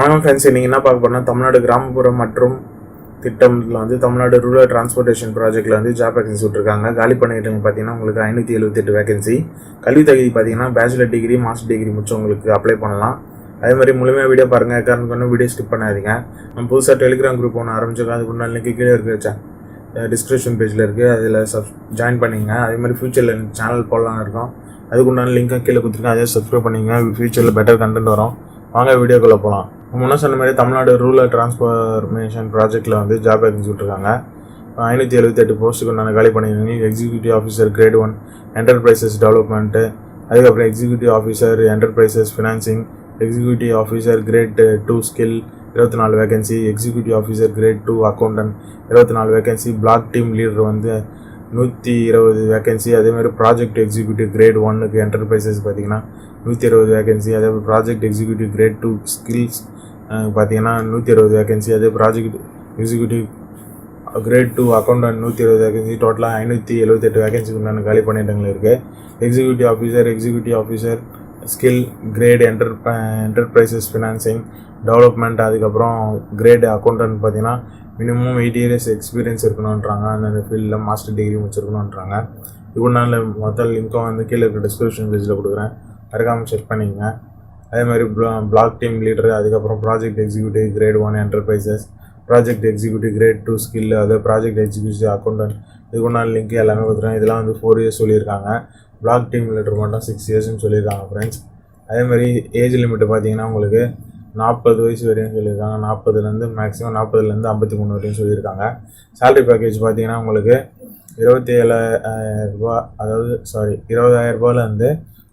வணக்கம் ஃப்ரெண்ட்ஸ், நீங்கள் என்ன பார்க்க போனால் தமிழ்நாடு கிராமப்புற மற்றும் திட்டத்தில் தமிழ்நாடு ரூரல் டிரான்ஸ்போர்ட்டேஷன் ப்ராஜெக்ட்டில் ஜாப் வேகன்சி விட்டுருக்காங்க. காலி பண்ணிட்டு பார்த்தீங்கன்னா உங்களுக்கு 578 வேகன்சி. கல்வி தகுதி பார்த்தீங்கன்னா பேச்சுலர் டிகிரி மாஸ்டர் டிகிரி முடிச்சவங்களுக்கு அப்ளை பண்ணலாம். அதே மாதிரி முழுமையாக வீடியோ பாருங்கள். காரணம் வீடியோ ஸ்கிப் பண்ணாதீங்க. நம்ம புதுசாக டெலிகிராம் குரூப் ஒன்று ஆரம்பிச்சிருக்கோம். அதுக்கு முன்னாடி லிங்க் கீழே இருக்குது, டிஸ்கிரிப்ஷன் பேஜில் இருக்குது. அதில் ஜாயின் பண்ணிங்க. அதே மாதிரி ஃபியூச்சரில் சேனல் போடலான்னு இருக்கோம். அதுக்குண்டான லிங்க்கை கீழே கொடுத்துருக்கேன். அதே சப்ஸ்கிரைப் பண்ணிங்க. ஃபியூச்சரில் பெட்டர் கண்டென்ட் வரும். வாங்க வீடியோக்குள்ளே போகலாம். முன்னே சொன்ன மாதிரி தமிழ்நாடு ரூரல் டிரான்ஸ்ஃபர்மேஷன் ப்ராஜெக்ட்டில் ஜாப் வேகன்சி விட்டுருக்காங்க. 578 போஸ்ட்டுக்கு நான் காலி பண்ணியிருந்தேன். Executive officer grade 1 enterprises development, அதுக்கப்புறம் executive officer enterprises financing, executive officer grade 2 skill 24 vacancy, executive officer grade 2 accountant 24 vacancy, block team leader 120 vacancy. அதேமாதிரி ப்ராஜெக்ட் எக்ஸிக்யூட்டிவ் கிரேட் 1க்கு என்டர்பிரைசஸ் பார்த்தீங்கன்னா 120 வேகன்சி. அதே ப்ராஜெக்ட் எக்ஸிக்யூட்டிவ் கிரேட் 2 ஸ்கில்ஸ் பார்த்தீங்கன்னா 120 vacancy. அதே project executive grade 2 accountant 120 vacancy. டோட்டலாக 578 vacancy உண்டான காலி பண்ணிட்டங்கள் இருக்குது. Executive officer skill grade enterprises financing development, அதுக்கப்புறம் கிரேட் அக்கௌண்டன்ட் பார்த்தீங்கன்னா மினிமம் 8 years எக்ஸ்பீரியன்ஸ் இருக்கணுன்றாங்க. அந்த ஃபீல்டில் மாஸ்டர் டிகிரி முடிச்சிருக்கணுன்றாங்க. இவ்வளோ மொத்த லிங்க்கும் கீழே இருக்க டிஸ்கிரிப்ஷன் பேஜில் கொடுக்குறேன். மறக்காமல் செக் பண்ணிங்க. அதே மாதிரி பிளாக் டீம் லீடர், அதுக்கப்புறம் project executive grade 1 enterprises, project executive grade 2 skill, அதே ப்ராஜெக்ட் எக்ஸிக்யூட்டிவ் அக்கௌண்டன்ட் இதுக்குண்டான லிங்க் எல்லாமே கொடுத்துருக்கேன். இதெல்லாம் 4 years சொல்லியிருக்காங்க. பிளாக் டீம் லீடர் மட்டும் 6 yearsன்னு சொல்லியிருக்காங்க ஃப்ரெண்ட்ஸ். அதேமாதிரி ஏஜ் லிமிட்டு பார்த்தீங்கன்னா உங்களுக்கு 40 வயசு வரையும் சொல்லியிருக்காங்க. 40லேருந்து மேக்ஸிமம் 40லேருந்து 53 வரையும் சொல்லியிருக்காங்க. சேலரி பேக்கேஜ் பார்த்தீங்கன்னா உங்களுக்கு 27,000 அதாவது 20,000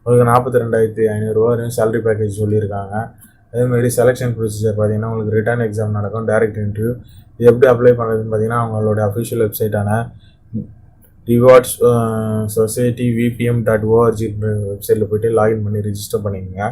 உங்களுக்கு 42,500 வரையும் சேலரி பேக்கேஜ் சொல்லியிருக்காங்க. அதேமாதிரி செலெக்ஷன் ப்ரொசீஜர் பார்த்தீங்கன்னா உங்களுக்கு ரிட்டன் எக்ஸாம் நடக்கும், டைரக்ட் இன்டர்வியூ. இது எப்படி அப்ளை பண்ணுறதுன்னு பார்த்தீங்கன்னா அவங்களோட அஃபிஷியல் வெப்சைட்டான ரிவார்ட்ஸ் சொசைட்டி vpm.org வெப்சைட்டில் போய்ட்டு லாகின் பண்ணி ரிஜிஸ்டர் பண்ணிக்கோங்க.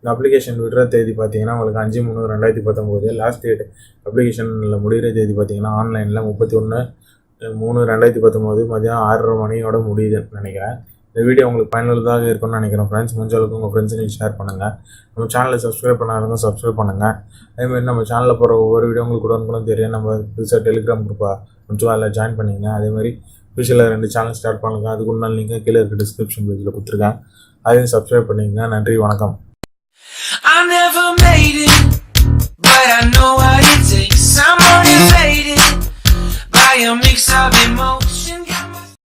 இந்த அப்ளிகேஷன் விடுற தேதி பார்த்தீங்கன்னா உங்களுக்கு 5/3/2019. லாஸ்ட் டேட் அப்ளிகேஷனில் முடிகிற தேதி பார்த்தீங்கன்னா ஆன்லைனில் 31/3/2019 மதியம் 6:30 மணியோட முடியுதுன்னு நினைக்கிறேன். இந்த வீடியோ உங்களுக்கு பயனுள்ளதாக இருக்கும்னு நினைக்கிறேன் ஃப்ரெண்ட்ஸ். முடிஞ்ச அளவுக்கு உங்கள் ஃப்ரெண்ட்ஸுக்கு ஷேர் பண்ணுங்கள். நம்ம சேனலை சப்ஸ்கிரைப் பண்ணாதவங்க சப்ஸ்கிரைப் பண்ணுங்கள். அதேமாதிரி நம்ம சேனலில் போகிற ஒவ்வொரு வீடியோ உங்களுக்கு உடனுக்குடன் தெரியும். நம்ம புதுசாக டெலிகிராம் குரூப்பாக கொஞ்சம் அதில் ஜாயின் பண்ணிங்க. அதேமாதிரி ஃபியூச்சரில் 2 சேனல் ஸ்டார்ட் பண்ணுங்க. அதுக்கு முன்னாள் நீங்கள் கீழே இருக்க டிஸ்கிரிப்ஷன் பேஜில் கொடுத்துருக்கேன். அதையும் சப்ஸ்கிரைப் பண்ணிங்க. நன்றி, வணக்கம். I never made it, but I know what it takes. I'm motivated by a mix of emotions.